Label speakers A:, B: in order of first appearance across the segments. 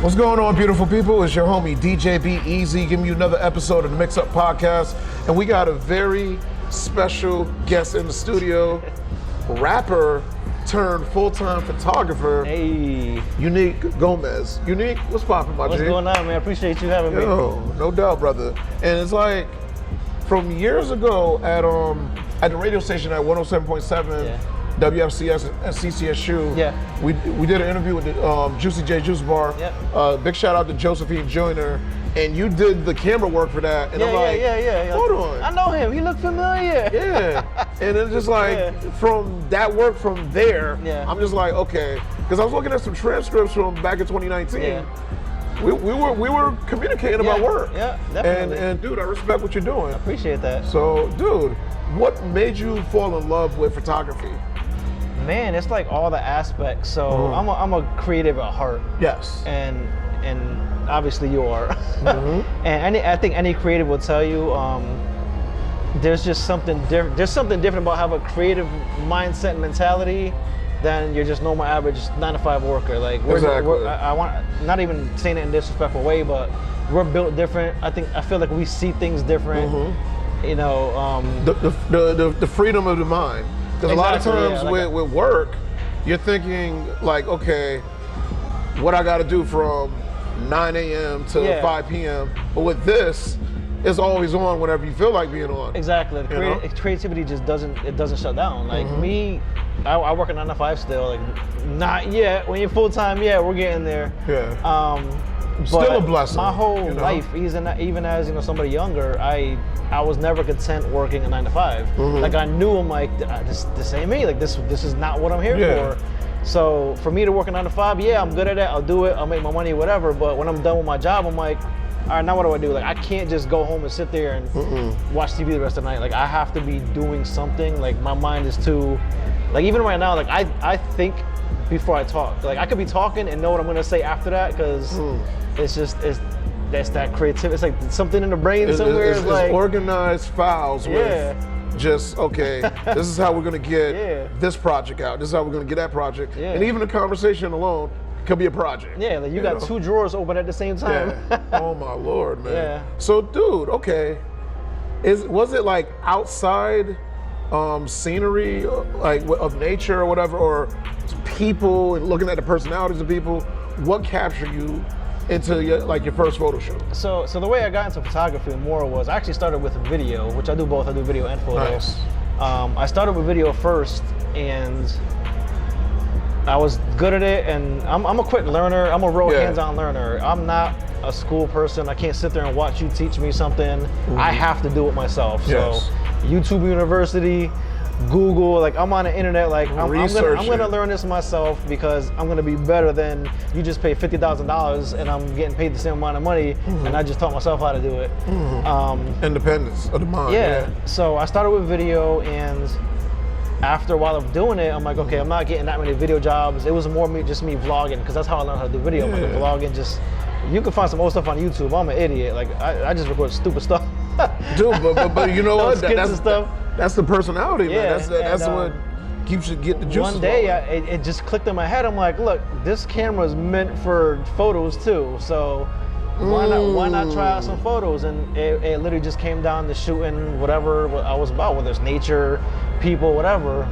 A: What's going on, beautiful people? It's your homie DJ Be Easy giving you another episode of the Mix Up Podcast, and we got a very special guest in the studio, rapper turned full-time photographer.
B: Hey,
A: Unique Gomez. Unique, what's poppin', my G?
B: what's going on, man? I appreciate you having me.
A: Yo, no doubt, brother. And it's like from years ago at the radio station at 107.7.
B: Yeah.
A: WFCS and CCSU.
B: Yeah.
A: We did an interview with the Juicy J Juice Bar.
B: Yep.
A: Big shout out to Josephine Joyner. And you did the camera work for that. And I'm like,
B: yeah.
A: Hold on.
B: I know him. He looked familiar.
A: Yeah. And it's just like, from that work from there, I'm just like, okay. Because I was looking at some transcripts from back in 2019.
B: Yeah.
A: We were communicating about work.
B: Yeah, definitely.
A: And dude, I respect what you're doing.
B: I appreciate that.
A: So, dude, what made you fall in love with photography?
B: Man, it's like all the aspects. So I'm a creative at heart.
A: Yes.
B: And obviously you are. And I think any creative will tell you there's just something different. There's something different about having a creative mindset and mentality than your just normal average 9-to-5 worker. Like I want, not even saying it in a disrespectful way, but we're built different. I feel like we see things different. You know,
A: the freedom of the mind. Because a lot of times with work, you're thinking like, okay, what I got to do from 9 a.m. to 5 p.m. But with this, it's always on whenever you feel like being on.
B: Exactly. Creativity just doesn't shut down. Like me, I work a 9-to-5 still. Like not yet. When you're full time, we're getting there.
A: Yeah.
B: But
A: still a blessing.
B: My whole life, even as somebody younger, I was never content working a 9-to-5. Like I knew, I'm like, this ain't me. Like this is not what I'm here for. So for me to work a 9-to-5, I'm good at it. I'll do it. I'll make my money, whatever. But when I'm done with my job, I'm like, all right, now what do I do? Like I can't just go home and sit there and watch TV the rest of the night. Like I have to be doing something. Like my mind is too, like even right now, like I think before I talk. Like I could be talking and know what I'm gonna say after that, because that's that creativity. It's like something in the brain somewhere.
A: It's like organized files with just, okay, this is how we're gonna get this project out. This is how we're gonna get that project. And even the conversation alone could be a project.
B: Yeah, like you got two drawers open at the same time.
A: Oh my Lord, man. So dude, okay, was it like outside scenery, like of nature or whatever, or people and looking at the personalities of people? What captured you into your first photo shoot?
B: So the way I got into photography more was I actually started with video, which I do both. I do video and photo.
A: Nice.
B: I started with video first, and I was good at it. And I'm a quick learner. I'm a real hands-on learner. I'm not a school person. I can't sit there and watch you teach me something. I have to do it myself. So YouTube University, Google, like I'm on the internet, like I'm gonna learn this myself, because I'm gonna be better than you just pay $50,000 and I'm getting paid the same amount of money, and I just taught myself how to do it.
A: Independence of the mind.
B: So I started with video, and after a while of doing it, I'm like, okay, I'm not getting that many video jobs. It was more just me vlogging, because that's how I learned how to do video. I'm like, vlogging, you can find some old stuff on YouTube. I'm an idiot. Like I just record stupid stuff.
A: Dude, but you know what?
B: That's
A: the personality, man. That's what keeps you get the juices.
B: One day, it just clicked in my head. I'm like, look, this camera is meant for photos too. So why not try out some photos? And it literally just came down to shooting whatever I was about, whether it's nature, people, whatever.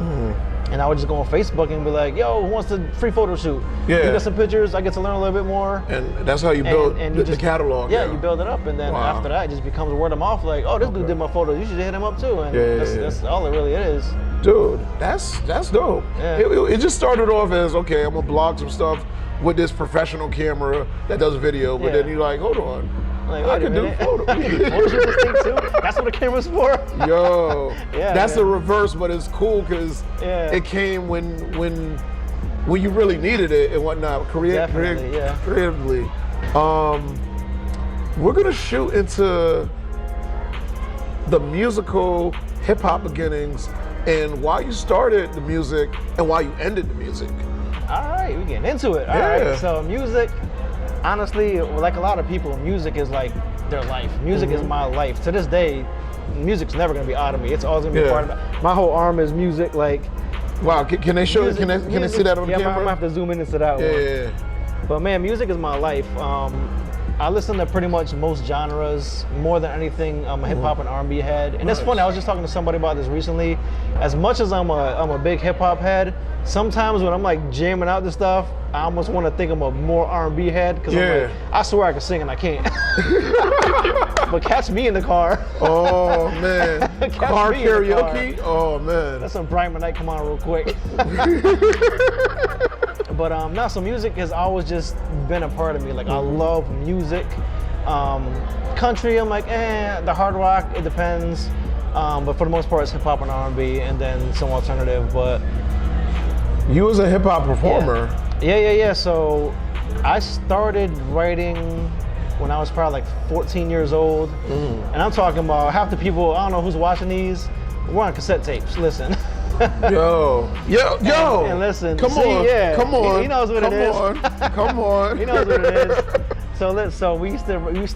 B: And I would just go on Facebook and be like, yo, who wants a free photo shoot? You get some pictures, I get to learn a little bit more.
A: And that's how you build the catalog.
B: Yeah, you build it up, and then after that, it just becomes word of mouth. Like, oh, this dude did my photos, you should hit him up too. And that's all it really is.
A: Dude, that's dope. It just started off as, okay, I'm gonna blog some stuff with this professional camera that does video, but then you're like, hold on.
B: Like,
A: I can do photos.
B: Photos with this thing too? That's what the camera's for?
A: Yo, that's the reverse, but it's cool because it came when you really needed it and whatnot. Creatively. We're gonna shoot into the musical hip hop beginnings and why you started the music and why you ended the music.
B: All right, we're getting into it. All right, so music. Honestly, like a lot of people, music is like their life. Music is my life. To this day, music's never gonna be out of me. It's always gonna be part of it. My whole arm is music. Like,
A: wow, can they show? Can they see that on the camera?
B: I'm gonna have to zoom in into that one.
A: Yeah.
B: But man, music is my life. I listen to pretty much most genres. More than anything, I'm a hip hop and R&B head. And it's funny. I was just talking to somebody about this recently. As much as I'm a big hip hop head, sometimes when I'm like jamming out this stuff, I almost want to think I'm a more R&B head because I'm like, I swear I can sing and I can't. But catch me in the car.
A: Oh man, car karaoke. Oh man,
B: that's some Brian McKnight. Come on, real quick. But no, so music has always just been a part of me. Like I love music. Country, I'm like, the hard rock, it depends. But for the most part, it's hip hop and R&B, and then some alternative. But
A: you was a hip hop performer.
B: Yeah. So I started writing when I was probably like 14 years old. And I'm talking about half the people, I don't know who's watching these, we're on cassette tapes. Listen.
A: Yo.
B: And listen. Come on. He knows what it is.
A: Come on.
B: He knows what it is. So we used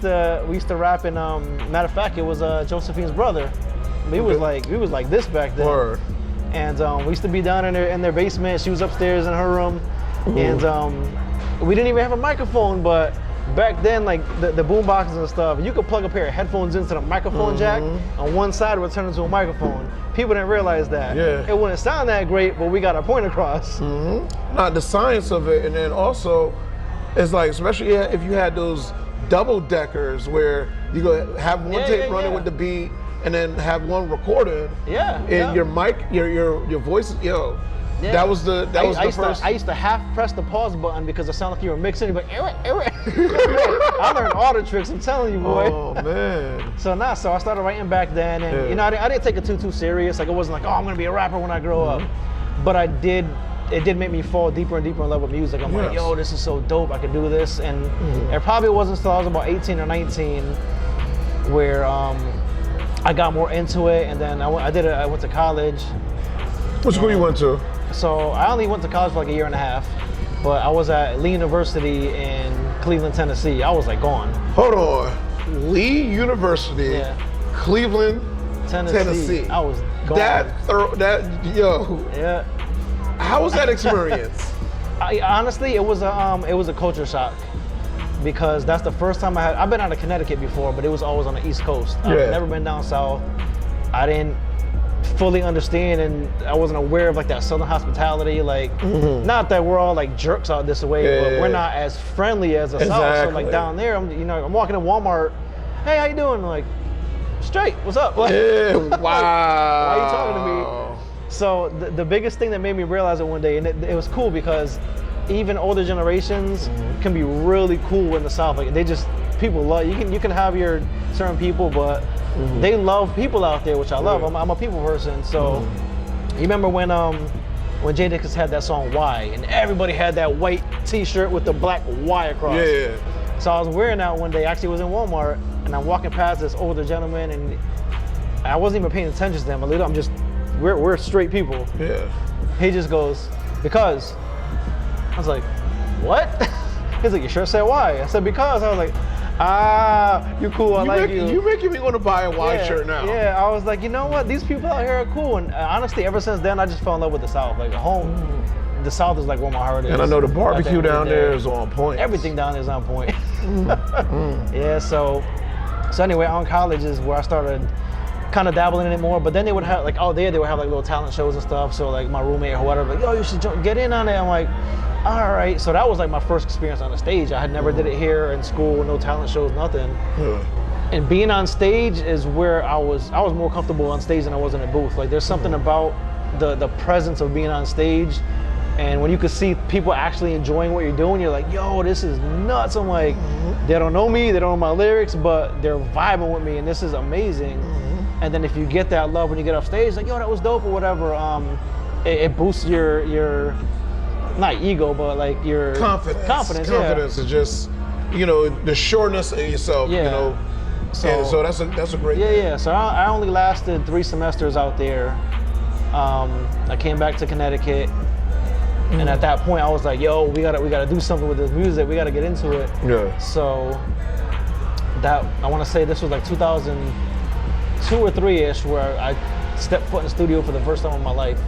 B: to rap in. Matter of fact, it was Josephine's brother. We was like this back then.
A: Word.
B: And we used to be down in their basement. She was upstairs in her room, and we didn't even have a microphone. But back then, like the boom boxes and stuff, you could plug a pair of headphones into the microphone jack. On one side, it would turn into a microphone. People didn't realize that. Yeah. It wouldn't sound that great, but we got our point across.
A: Now the science of it, and then also, it's like, especially if you had those double deckers where you go have one tape running with the beat, and then have one recorded. And your mic, your voice, that was the first.
B: I used to half press the pause button because it sounded like you were mixing. But I learned all the tricks. I'm telling you, boy.
A: Oh man.
B: So I started writing back then, and I didn't take it too serious. Like it wasn't like, I'm gonna be a rapper when I grow up. But I did. It did make me fall deeper and deeper in love with music. I'm like, yo, this is so dope. I could do this. And it probably wasn't until I was about 18 or 19 where I got more into it, and then I went to college.
A: What school you went to?
B: So I only went to college for like a year and a half, but I was at Lee University in Cleveland, Tennessee. I was like gone.
A: Hold on, Lee University, Cleveland, Tennessee.
B: I was gone.
A: Yeah. How was that experience?
B: Honestly, it was a culture shock. Because that's the first time I've been out of Connecticut before, but it was always on the East Coast. I've never been down south. I didn't fully understand, and I wasn't aware of like that Southern hospitality. Like, not that we're all like jerks out this way, but we're not as friendly as the South. So like down there, I'm walking in Walmart. Hey, how you doing? I'm like, straight. What's up? Like,
A: wow.
B: Why are you talking to me? So the biggest thing that made me realize it one day, and it was cool because even older generations can be really cool in the South. Like people love you can have your certain people, but they love people out there, which I love. I'm a people person. So you remember when Jadakiss had that song "Why," and everybody had that white T-shirt with the black Y across. So I was wearing that one day. Actually, it was in Walmart, and I'm walking past this older gentleman, and I wasn't even paying attention to them. I'm just we're straight people. He just goes, because. I was like, what? He's like, you sure said why? I said, because. I was like, you're cool, I like you.
A: You're making me want to buy a Y shirt now.
B: Yeah, I was like, you know what? These people out here are cool. And honestly, ever since then, I just fell in love with the South. Like, the South is like where my heart is.
A: And I know the barbecue down there is on point.
B: Everything down there is on point. Yeah, so anyway, on college is where I started kind of dabbling in it more. But then they would have, like, they would have like little talent shows and stuff. So like my roommate or whatever, like, yo, you should get in on it. I'm like, all right. So that was like my first experience on the stage. I had never did it here in school, no talent shows, nothing. And being on stage is where I was more comfortable on stage than I was in a booth. Like there's something about the presence of being on stage, and when you could see people actually enjoying what you're doing, you're like, yo, this is nuts. I'm like, they don't know me, they don't know my lyrics, but they're vibing with me, and this is amazing. And then if you get that love when you get off stage, like, yo, that was dope or whatever, it boosts your not ego, but like your confidence
A: is just, the sureness of yourself, So that's a great thing.
B: So I only lasted 3 semesters out there. I came back to Connecticut, and at that point I was like, yo, we gotta do something with this music. We gotta get into it. So that, I want to say this was like 2007 2 or 3-ish where I stepped foot in the studio for the first time in my life.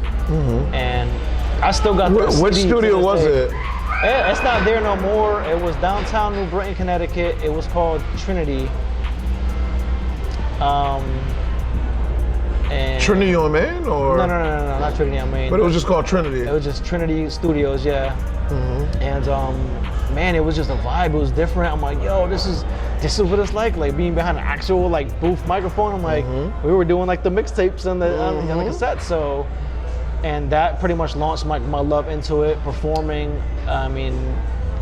B: And I still got the
A: Which studio was it?
B: It's not there no more. It was downtown New Britain, Connecticut. It was called Trinity. And
A: Trinity on Main, or?
B: No, not Trinity on Main.
A: But it was just called Trinity.
B: It was just Trinity Studios, yeah. And man, it was just a vibe. It was different. I'm like, yo, this is what it's like being behind an actual like booth microphone. I'm like, we were doing like the mixtapes and the on the cassette. So, and that pretty much launched my love into it, performing. I mean,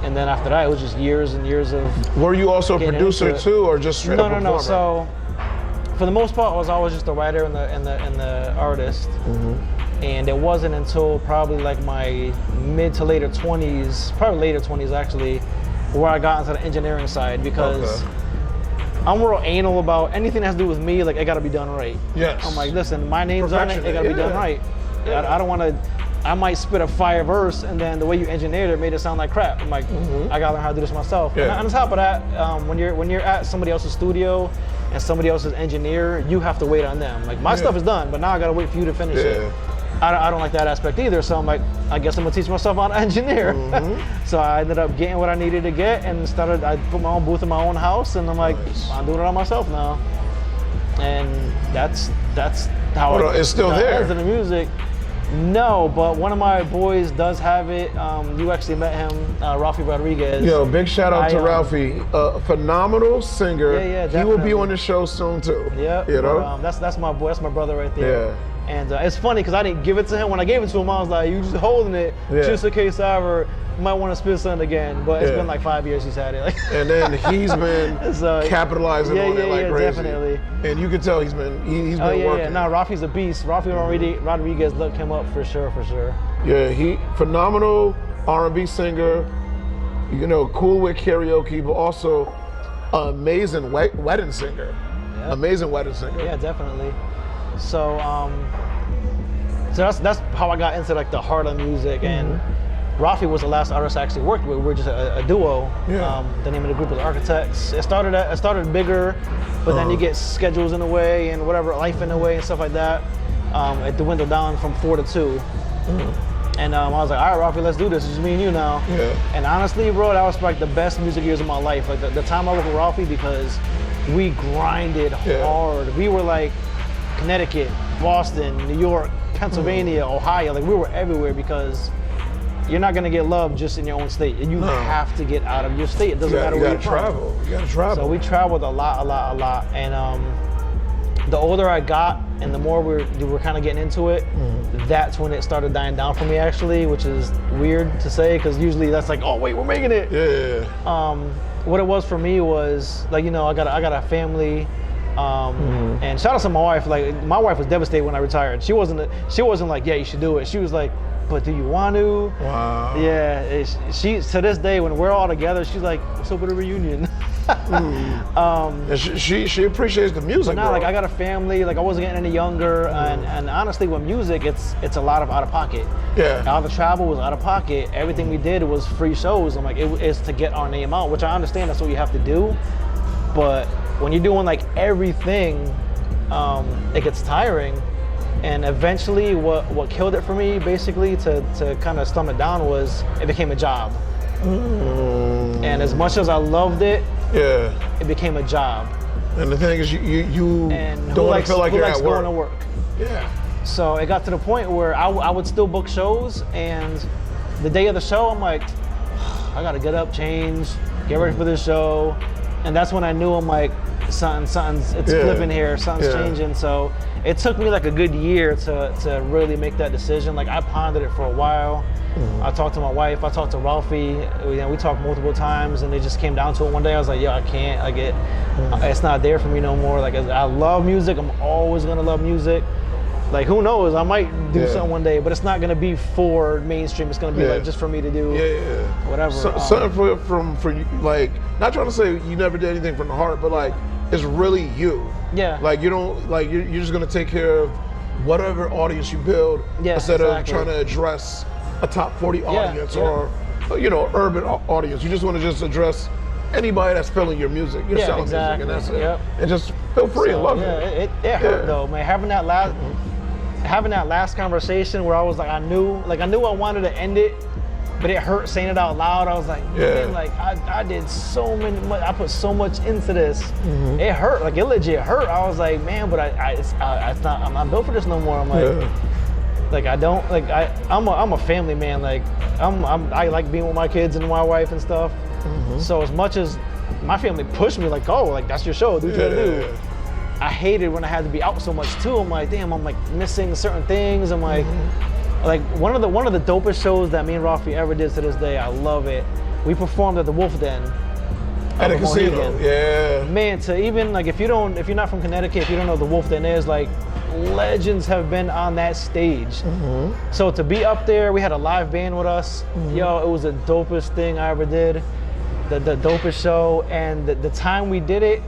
B: and then after that, it was just years and years of.
A: Were you also a producer too, or just straight up performer?
B: No. So, for the most part, I was always just a writer and the artist. And it wasn't until probably like my mid to later 20s, probably later 20s actually, where I got into the engineering side, because I'm real anal about anything that has to do with me. Like, it got to be done right.
A: Yes.
B: I'm like, listen, my name's on it. It got to be done right. I don't want to. I might spit a fire verse, and then the way you engineered it made it sound like crap. I'm like, I gotta learn how to do this myself. And on top of that, when you're at somebody else's studio and somebody else's engineer, you have to wait on them. Like, my stuff is done, but now I gotta wait for you to finish it. I don't like that aspect either, so I'm like, I guess I'm gonna teach myself how to engineer. So I ended up getting what I needed to get, and I put my own booth in my own house, and I'm like, I'm doing it on myself now. And that's how
A: it's still there.
B: In the music. No, but one of my boys does have it. You actually met him, Ralphie Rodriguez.
A: Yo, big shout out to Ralphie, a phenomenal singer.
B: Yeah,
A: he will be on the show soon too.
B: Yeah,
A: you know,
B: that's my boy, that's my brother right there.
A: Yeah.
B: And it's funny because I didn't give it to him. When I gave it to him, I was like, you just holding it just in case I ever might want to spit something again. But it's been like 5 years he's had it.
A: And then he's been capitalizing on it like crazy.
B: Definitely.
A: And you can tell he's been working.
B: Yeah. No, Ralphie's a beast. Ralphie Rodriguez looked him up for sure.
A: Yeah, he phenomenal R&B singer. You know, cool with karaoke, but also amazing wedding singer. Yeah. Amazing wedding singer.
B: Yeah, definitely. So, so that's how I got into like the heart of music. And Rafi was the last artist I actually worked with. We were just a duo. The name of the group was Architects. It started bigger, but then you get schedules in the way and whatever, life in the way and stuff like that. It dwindled down from 4 to 2. And I was like, all right, Rafi, let's do this. It's just me and you now. And honestly, bro, that was like the best music years of my life. Like the time I worked with Rafi, because we grinded hard. We were like Connecticut, Boston, New York, Pennsylvania, Ohio. Like, we were everywhere, because you're not gonna get love just in your own state. You have to get out of your state. It doesn't matter where you're from.
A: You gotta travel.
B: So we traveled a lot. And the older I got and the more we were kind of getting into it, that's when it started dying down for me, actually, which is weird to say, because usually that's like, oh wait, we're making it. What it was for me was like, you know, I got a family. And shout out to my wife. Like, my wife was devastated when I retired. She wasn't like, yeah, you should do it. She was like, but do you want to?
A: Wow.
B: Yeah. She to this day, when we're all together, she's like, what's up with a reunion?
A: And she appreciates the music.
B: But now, like, I got a family. Like, I wasn't getting any younger, and honestly, with music, it's a lot of out of pocket. All the travel was out of pocket. Everything we did was free shows. I'm like, it's to get our name out, which I understand that's what you have to do, but when you're doing like everything, it gets tiring. And eventually what killed it for me, basically, to kind of stomach down, was it became a job. And as much as I loved it, it became a job.
A: And the thing is, you don't want to feel like you're at work.
B: Going to work. So it got to the point where I would still book shows, and the day of the show, I'm like, I gotta get up, change, get ready for this show. And that's when I knew, I'm like, something's flipping here, something's changing. So it took me like a good year to really make that decision. Like, I pondered it for a while. I talked to my wife, I talked to Ralphie, we talked multiple times, and it just came down to it one day. I was like, yo, I can't, like, it's not there for me no more. Like, I love music, I'm always gonna love music. Like, who knows, I might do something one day, but it's not gonna be for mainstream. It's gonna be like just for me to do whatever.
A: Something for you, like, not trying to say you never did anything from the heart, but like, it's really you. Like, you don't, like, you're just gonna take care of whatever audience you build, instead of trying to address a top 40 audience or, you know, urban audience. You just want to just address anybody that's feeling your music, your selling music, and that's it. And just feel free. I love
B: it hurt though, man. Having that last conversation where I was like, I knew I wanted to end it, but it hurt saying it out loud. I was like, man, like I did I put so much into this. It hurt, like it legit hurt. I was like, man, but I'm not built for this no more. I'm like, like I'm a family man. Like I like being with my kids and my wife and stuff. So as much as my family pushed me, like, oh, like that's your show, do what you gotta do. I hated when I had to be out so much too. I'm like, damn, I'm like missing certain things. I'm like, like one of the dopest shows that me and Rafi ever did to this day. I love it. We performed at the Wolf Den.
A: At a casino,
B: Man, to even like if you're not from Connecticut, if you don't know what the Wolf Den is, like legends have been on that stage. So to be up there, we had a live band with us. Yo, it was the dopest thing I ever did. The dopest show, and the time we did it,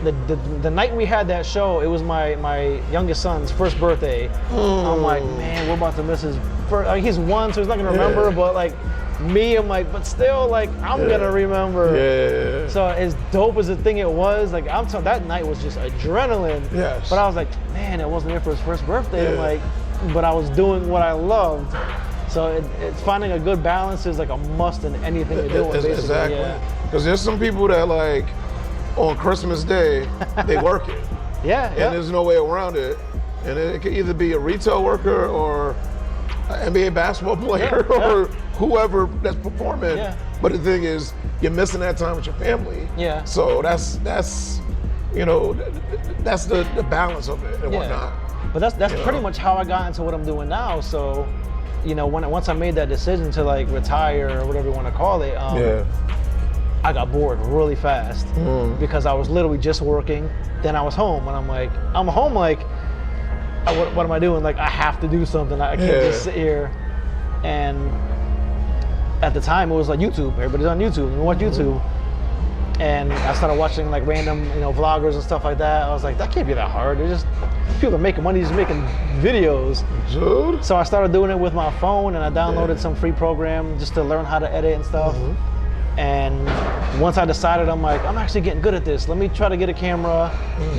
B: the night we had that show, it was my youngest son's first birthday. I'm like, man, we're about to miss his first. Like, he's 1, so he's not gonna remember. But like me, I'm like, but still, like I'm gonna remember. So as dope as the thing it was, like I'm telling, that night was just adrenaline. But I was like, man, it wasn't there for his first birthday. I'm like, but I was doing what I loved. So it's finding a good balance is like a must in anything you're doing, basically.
A: Exactly. Because there's some people that like on Christmas Day they work it. And there's no way around it. And it could either be a retail worker or an NBA basketball player or whoever that's performing. But the thing is, you're missing that time with your family. So that's you know, that's the balance of it and whatnot.
B: But that's pretty much how I got into what I'm doing now. So, you know, once I made that decision to like retire or whatever you want to call it, I got bored really fast because I was literally just working. Then I was home, and I'm home like, what am I doing? Like, I have to do something. I can't just sit here. And at the time, it was like YouTube. Everybody's on YouTube. We watch YouTube. And I started watching like random, you know, vloggers and stuff like that. I was like, that can't be that hard. They're just people are making money just making videos.
A: Dude.
B: So I started doing it with my phone, and I downloaded some free program just to learn how to edit and stuff. And once I decided, I'm like, I'm actually getting good at this. Let me try to get a camera.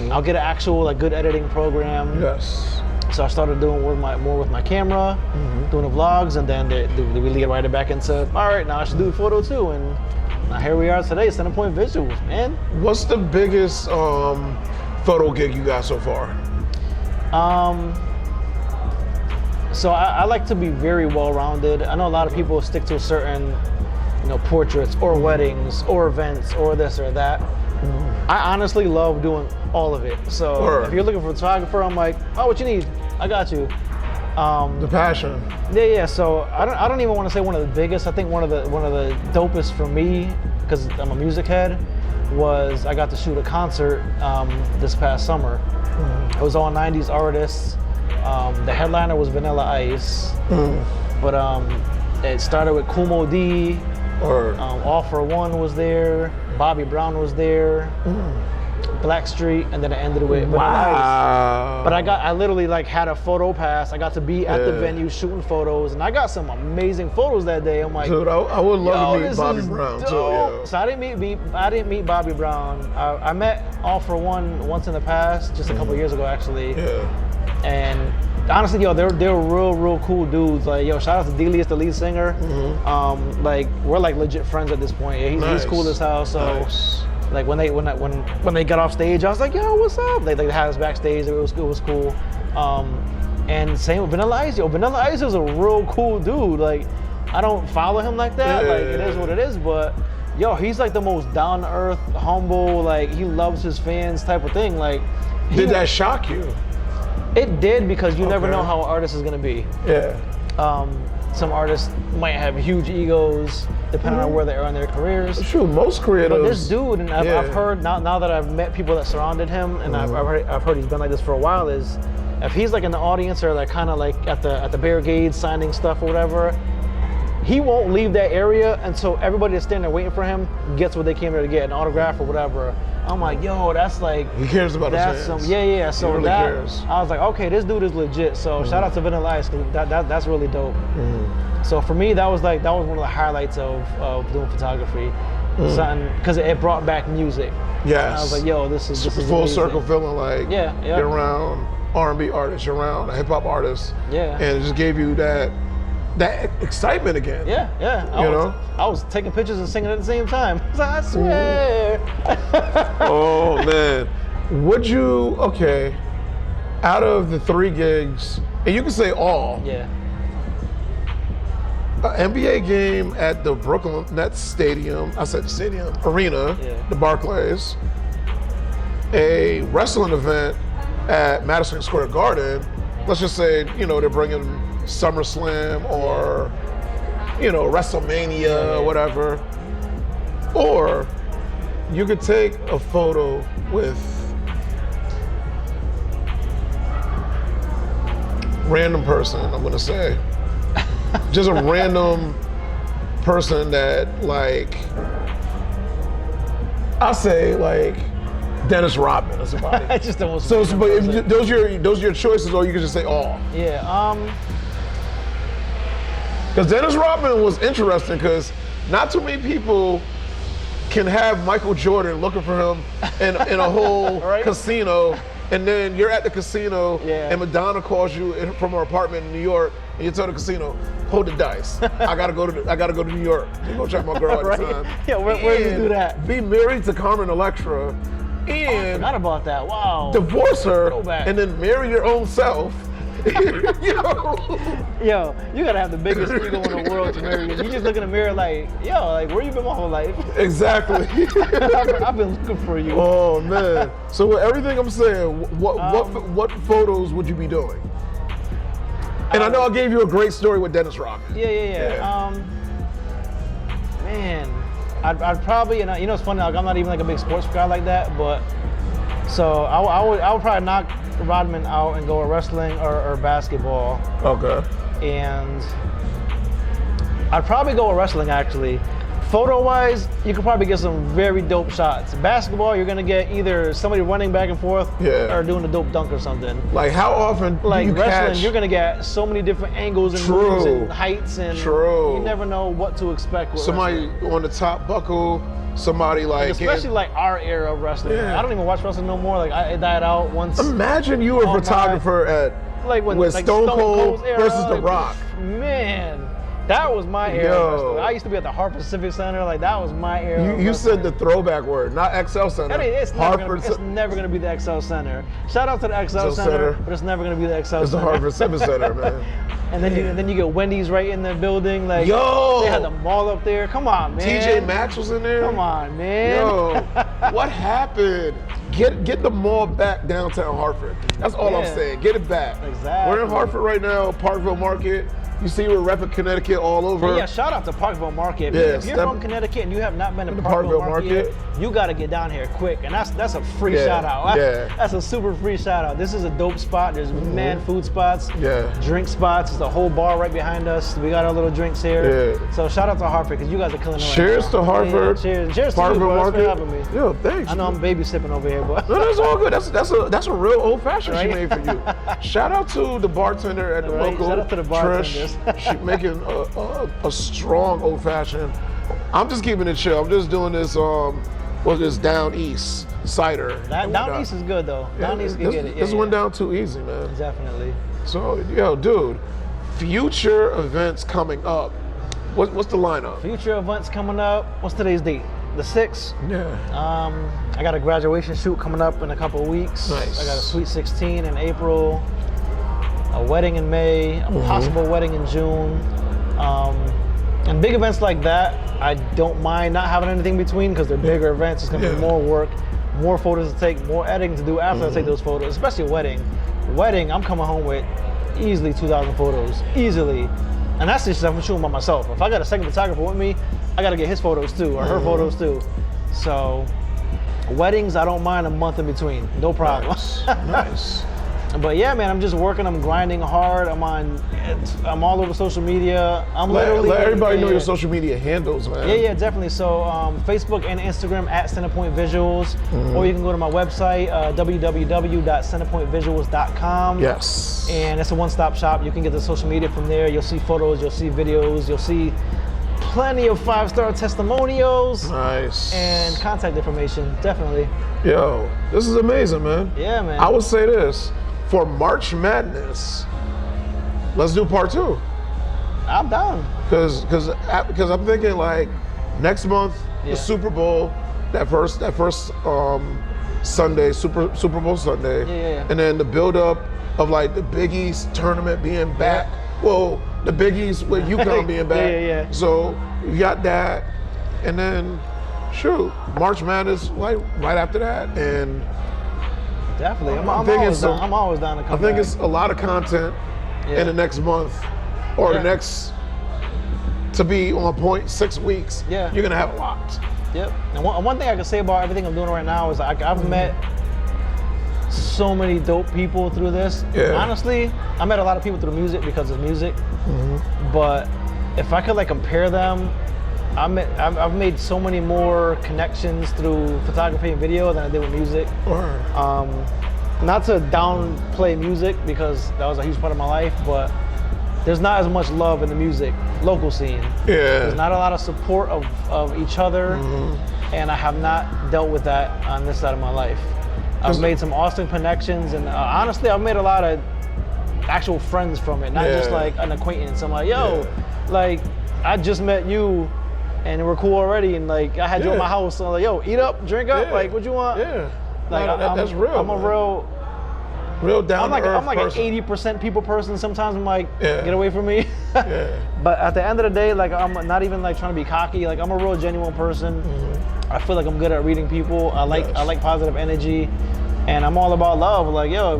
B: I'll get an actual like good editing program. So I started doing more with my camera, doing the vlogs, and then we lead right back into, all right, now I should do a photo too. And now here we are today, CenterPoint Visuals, man.
A: What's the biggest photo gig you got so far?
B: So I like to be very well-rounded. I know a lot of people stick to a certain, you know, portraits or weddings or events or this or that. I honestly love doing all of it. So if you're looking for a photographer, I'm like, oh, what you need? I got you.
A: The passion.
B: So I don't even want to say one of the biggest. I think one of the dopest for me, because I'm a music head, was I got to shoot a concert this past summer. It was all 90s artists. The headliner was Vanilla Ice, but it started with Kumo D. All For One was there. Bobby Brown was there. Blackstreet, and then I ended with Vanilla Ice. But I literally like had a photo pass. I got to be at the venue shooting photos, and I got some amazing photos that day. I'm like,
A: dude, I would love to meet Bobby Brown too.
B: So I didn't meet Bobby Brown. I met All For One once in the past, just a couple years ago actually. And honestly, yo, they're real cool dudes. Like, yo, shout out to Delius, the lead singer. Like, we're like legit friends at this point. He's cool as hell. So. Like when they got off stage, I was like, yo, what's up? They had us backstage. It was cool. And same with Vanilla Ice. Yo, Vanilla Ice is a real cool dude. Like, I don't follow him like that. Like, it is what it is. But yo, he's like the most down to earth, humble. Like, he loves his fans type of thing. Like,
A: did that shock you?
B: It did, because you never know how an artist is gonna be. Some artists might have huge egos depending on where they are in their careers.
A: True, most creatives.
B: But this dude, and I've heard now that I've met people that surrounded him, and I've heard he's been like this for a while. Is if he's like in the audience or like kind of like at the barricades signing stuff or whatever, he won't leave that area until everybody that's standing there waiting for him gets what they came there to get, an autograph or whatever. I'm like, yo, that's like,
A: he cares about his fans.
B: So
A: he really cares.
B: I was like, okay, this dude is legit. So shout out to Vanilla Ice, cause that's really dope. So for me, that was one of the highlights of doing photography. Something, because it brought back music.
A: Yes.
B: And I was like, yo, this is
A: full
B: amazing.
A: circle feeling like you're around R&B artists, you're around a hip hop artist.
B: Yeah.
A: And it just gave you that excitement again.
B: Yeah. I was taking pictures and singing at the same time. I swear.
A: Oh man. Would you, okay, out of the 3 gigs, and you can say all.
B: Yeah.
A: An NBA game at the Brooklyn Nets Stadium, I said the stadium, arena, the Barclays, a wrestling event at Madison Square Garden. Let's just say, they're bringing SummerSlam or, WrestleMania, whatever. Or you could take a photo with random person, I'm gonna say. Just a random person that, like, I'll say, like, Dennis Rodman or somebody.
B: I just don't want to.
A: So, but if those are your choices, or you can just say all.
B: Yeah.
A: Because Dennis Rodman was interesting, because not too many people can have Michael Jordan looking for him in a whole casino, and then you're at the casino, and Madonna calls you from her apartment in New York, and you tell the casino, hold the dice. I gotta go to New York to go check my girl at the time.
B: Yeah, where did you do that?
A: Be married to Carmen Electra, and
B: I forgot about that. Wow.
A: Divorce her, and then marry your own self.
B: Yo, you gotta have the biggest ego in the world to marry you. You just look in the mirror like, yo, like, where you been my whole life?
A: Exactly.
B: I've been looking for you.
A: Oh man. So with everything I'm saying, what photos would you be doing? And I know I gave you a great story with Dennis Rodman.
B: Yeah. Man, I'd probably, and it's funny, like, I'm not even like a big sports guy like that, but so I would probably knock Rodman out and go with wrestling or basketball.
A: Okay.
B: And I'd probably go with wrestling, actually. Photo-wise, you could probably get some very dope shots. Basketball, you're gonna get either somebody running back and forth or doing a dope dunk or something.
A: Like, how often
B: like
A: do you
B: wrestling,
A: catch...
B: you're gonna get so many different angles and moves and heights, and you never know what to expect with
A: somebody
B: wrestling.
A: On the top buckle, somebody like...
B: Especially like our era of wrestling. I don't even watch wrestling no more. Like, it died out once.
A: Imagine you were a photographer at with Stone Cold versus The Rock.
B: Man. That was my era. I used to be at the Harper Civic Center. Like, that was my era.
A: You said the throwback word, not XL Center.
B: I mean, it's never gonna be the XL Center. Shout out to the XL Center, but it's never gonna be the XL Center.
A: It's the Harper Civic Center, man.
B: And then you get Wendy's right in the building. Like, they had the mall up there. Come on, man.
A: TJ Maxx was in there.
B: Come on, man.
A: Yo, what happened? Get the mall back downtown Hartford. That's all I'm saying. Get it back.
B: Exactly.
A: We're in Hartford right now, Parkville Market. You see, we're repping Connecticut all over.
B: Yeah, shout out to Parkville Market.
A: Yeah,
B: if you're from Connecticut and you have not been to Parkville Market, you got to get down here quick. And that's a free shout out. That's a super free shout out. This is a dope spot. There's mad food spots, drink spots. There's a whole bar right behind us. We got our little drinks here. So shout out to Hartford, because you guys are killing it right
A: Cheers
B: now.
A: to Hartford.
B: Cheers to
A: Parkville
B: you,
A: Market.
B: for having me.
A: Yo, thanks.
B: I know I'm baby sipping over here, but
A: no, that's all good. That's a real old fashioned she made for you. Shout out to the bartender at the local.
B: Shout out to the bartenders.
A: Trish. She making a strong old fashioned. I'm just keeping it chill. I'm just doing this this down east cider.
B: Down east is good though. Down east can get it.
A: This went down too easy, man.
B: Definitely.
A: So yo, dude, future events coming up. What's the lineup?
B: Future events coming up. What's today's date? The 6th.
A: Yeah.
B: I got a graduation shoot coming up in a couple of weeks.
A: Nice.
B: I got a Sweet 16 in April, a wedding in May, a possible wedding in June. And big events like that, I don't mind not having anything between, because they're bigger events. It's gonna be more work, more photos to take, more editing to do after I take those photos, especially a wedding. Wedding, I'm coming home with easily 2,000 photos, easily. And that's just stuff I'm shooting by myself. If I got a second photographer with me, I gotta get his photos too, or her photos too. So, weddings, I don't mind a month in between, no problem.
A: Nice.
B: But yeah, man, I'm just working. I'm grinding hard. I'm all over social media.
A: Let everybody know your social media handles, man.
B: Yeah, definitely. So Facebook and Instagram at CenterPoint Visuals, or you can go to my website, www.centerpointvisuals.com.
A: Yes.
B: And it's a one-stop shop. You can get the social media from there. You'll see photos. You'll see videos. You'll see plenty of 5-star testimonials.
A: Nice.
B: And contact information, definitely.
A: Yo, this is amazing, man.
B: Yeah, man.
A: I would say this, for March Madness, let's do part 2.
B: I'm down.
A: Because I'm thinking like next month, the Super Bowl, that first Sunday, Super Bowl Sunday,
B: Yeah.
A: and then the build up of like the Big East tournament being back. Well, the Big East with UConn being back.
B: Yeah.
A: So you got that, and then shoot, March Madness like right after that, and
B: Definitely. I'm always down to come
A: I think
B: back.
A: it's a lot of content in the next month or the next, to be on point, 6 weeks.
B: Yeah.
A: You're gonna have a lot.
B: Yep. And one thing I can say about everything I'm doing right now is I've met so many dope people through this.
A: Yeah.
B: Honestly, I met a lot of people through music because of music. But if I could like compare them, I've made so many more connections through photography and video than I did with music. Not to downplay music because that was a huge part of my life, but there's not as much love in the music local scene. There's not a lot of support of each other, and I have not dealt with that on this side of my life. I've made some awesome connections, and honestly, I've made a lot of actual friends from it, not just like an acquaintance. I'm like, yo, like I just met you, and we're cool already, and like I had you at my house, so I'm like, yo, eat up, drink up, like what you want? Like
A: that's real.
B: I'm a real
A: down to earth
B: I'm like
A: person.
B: an 80% people person. Sometimes I'm like, get away from me. But at the end of the day, like I'm not even like trying to be cocky. Like I'm a real genuine person. I feel like I'm good at reading people. I like positive energy, and I'm all about love. Like yo,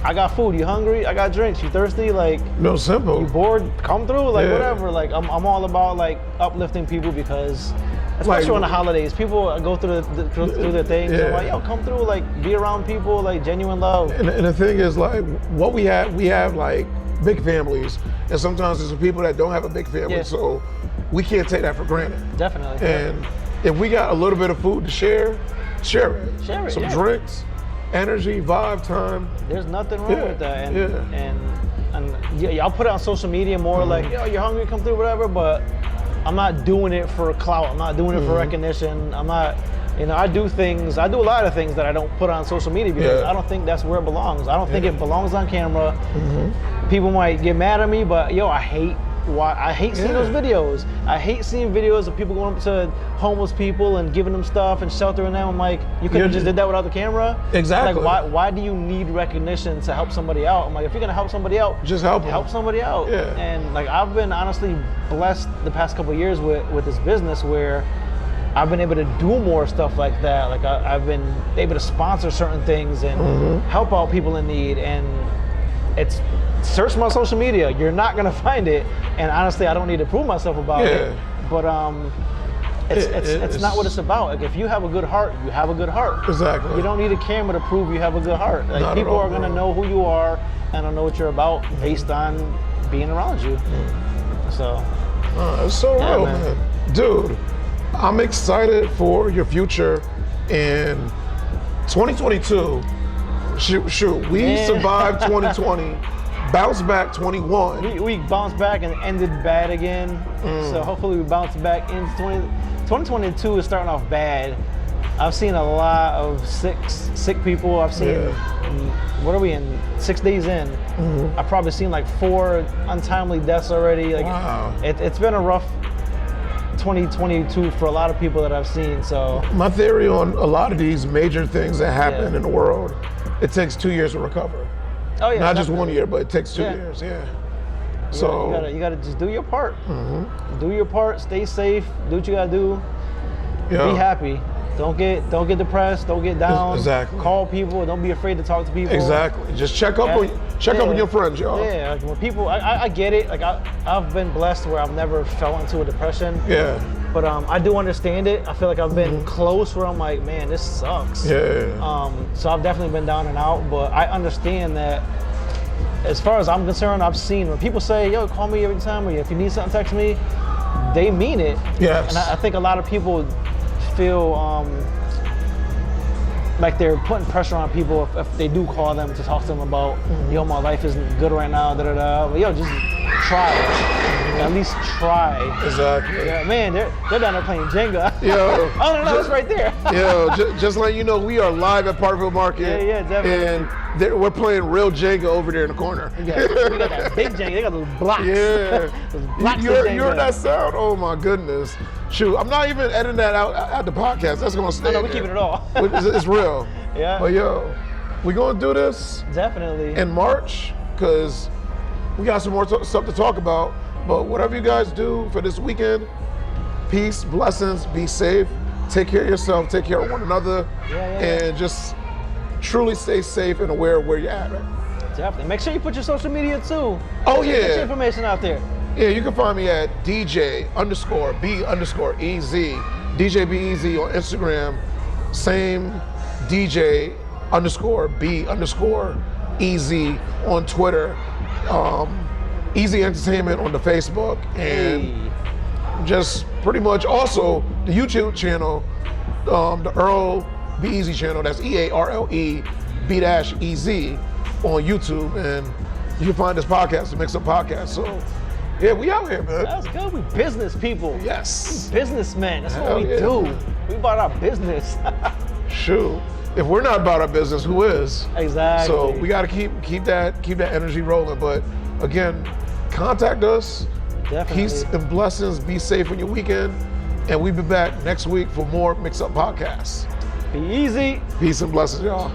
B: I got food. You hungry? I got drinks. You thirsty? Like
A: no, simple.
B: You bored? Come through. Like whatever. Like I'm all about like uplifting people because. Especially on the holidays, people go through their things. I'm like, yo, come through, like, be around people, like, genuine love.
A: And the thing is, like, what we have like big families, and sometimes there's some people that don't have a big family, so we can't take that for granted.
B: Definitely.
A: And if we got a little bit of food to share it.
B: Share it.
A: Some drinks, energy, vibe, time.
B: There's nothing wrong with that. And I'll put it on social media more like, yo, you're hungry, come through, whatever, but I'm not doing it for clout. I'm not doing it for recognition. I'm not, I do a lot of things that I don't put on social media because I don't think that's where it belongs. I don't think it belongs on camera. People might get mad at me, but yo, I hate seeing those videos. I hate seeing videos of people going up to homeless people and giving them stuff and sheltering them. I'm like, you could have just did that without the camera.
A: Exactly.
B: Like, why do you need recognition to help somebody out? I'm like, if you're gonna help somebody out,
A: just help
B: somebody out.
A: Yeah.
B: And like, I've been honestly blessed the past couple of years with this business where I've been able to do more stuff like that. Like I've been able to sponsor certain things and help out people in need. And it's search my social media. You're not gonna find it. And honestly, I don't need to prove myself about it. But it's not what it's about. Like if you have a good heart, you have a good heart.
A: Exactly.
B: You don't need a camera to prove you have a good heart. Like people are gonna know who you are and know what you're about based on being around you. So.
A: It's so real, man. Dude, I'm excited for your future in 2022. Shoot, we survived 2020. Bounced back 21.
B: We bounced back and ended bad again. So hopefully we bounce back into 2022 is starting off bad. I've seen a lot of sick people. I've seen, what are we in, 6 days in? I've probably seen like 4 untimely deaths already. Like it's been a rough 2022 for a lot of people that I've seen. So
A: my theory on a lot of these major things that happen in the world, it takes 2 years to recover.
B: Oh yeah,
A: not just 1 year, but it takes 2 years. So
B: you gotta just do your part. Do your part. Stay safe. Do what you gotta do. Be happy. Don't get depressed. Don't get down.
A: Exactly.
B: Call people. Don't be afraid to talk to people.
A: Exactly. Just check up on your friends, y'all.
B: Yeah. Like when people, I get it. Like I've been blessed where I've never fell into a depression.
A: Yeah.
B: But I do understand it. I feel like I've been close where I'm like, man, this sucks.
A: Yeah.
B: So I've definitely been down and out, but I understand that as far as I'm concerned, I've seen when people say, yo, call me every time, or if you need something, text me, they mean it.
A: Yes.
B: And I think a lot of people feel like they're putting pressure on people if they do call them to talk to them about, yo, my life isn't good right now, But yo, just try. At least try.
A: Exactly.
B: Yeah, man, they're down there playing Jenga.
A: Yo,
B: oh no, it's right there.
A: Yo, just like you know, we are live at Parkville Market.
B: Yeah, definitely.
A: And we're playing real Jenga over there in the corner.
B: We got that big Jenga. They got those blocks.
A: Yeah.
B: those blocks
A: you heard that sound? Oh my goodness. Shoot, I'm not even editing that out at the podcast. That's gonna stay.
B: No, we're keeping it all.
A: It's real.
B: Yeah.
A: But yo, we gonna do this
B: definitely
A: in March because we got some more stuff to talk about. But whatever you guys do for this weekend, peace, blessings, be safe, take care of yourself, take care of one another, and just truly stay safe and aware of where you're at. Right?
B: Definitely. Make sure you put your social media too.
A: Oh yeah.
B: Get your information out there.
A: Yeah, you can find me at DJ_B_EZ, DJ Be Easy on Instagram, same DJ_B_EZ on Twitter. Easy Entertainment on the Facebook, and just pretty much also the YouTube channel, the Earl Be Easy channel. That's EARLE B-EZ on YouTube, and you can find this podcast, the Mix Up Podcast. So yeah, we out here, man.
B: That's good. We business people.
A: Yes,
B: we businessmen. That's what we do. We about our business.
A: Shoot. If we're not about our business, who is?
B: Exactly.
A: So we got to keep that energy rolling. But again, contact us.
B: Definitely.
A: Peace and blessings. Be safe on your weekend. And we'll be back next week for more Mix Up Podcasts.
B: Be easy.
A: Peace and blessings, y'all.